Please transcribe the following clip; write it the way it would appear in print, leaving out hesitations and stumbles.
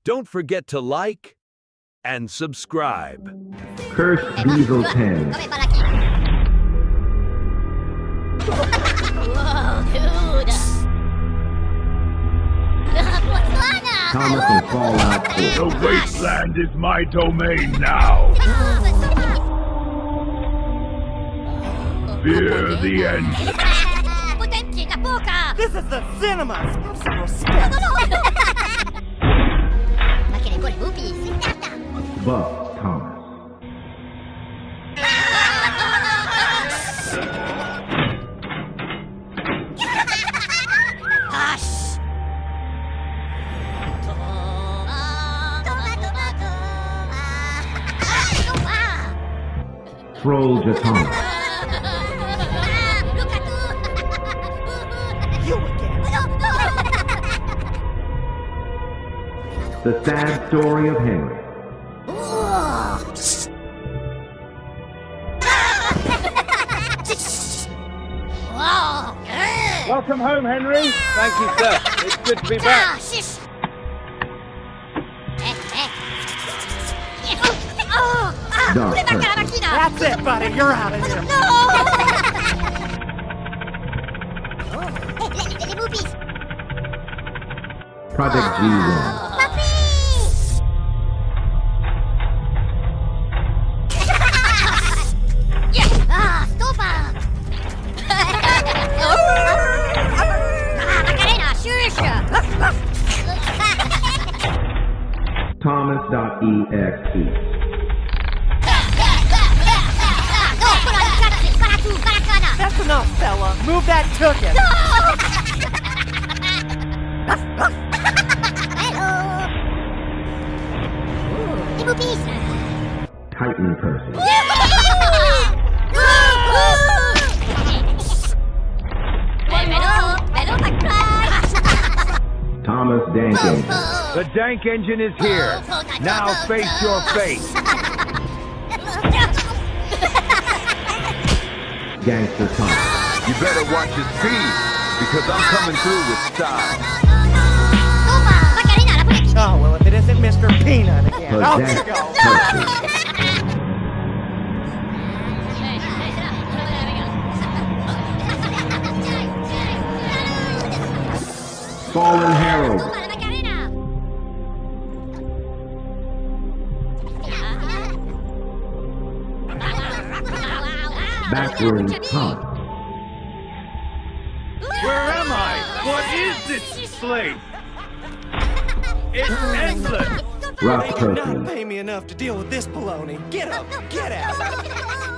Don't forget to like and subscribe. Curse Diesel 10. Whoa, dude! Thomas and Fallout 4. The wasteland is my domain now. Fear the end. This is the cinema! Have some respect! Buff Thomas. Troll Jatana. You again! The Sad Story of Henry. Welcome home, Henry. Thank you, sir. It's good to be back. Dark Person. That's it, buddy. You're out of here. Project G1. Thomas.exe. That's enough, fella. Move that token. Titan Person. Thomas Dank Engine. The Dank Engine is here. Now face your fate. Gangster Thomas. You better watch your speed, because I'm coming through with style. Oh, well, if it isn't Mr. Peanut again. I'll Pedantic go. Person. Fallen Herald. Backwards Thomas. Where am I? What is this place? It's endless. Rough They Turkey. cannot pay me enough to deal with this baloney. Get up! Get out!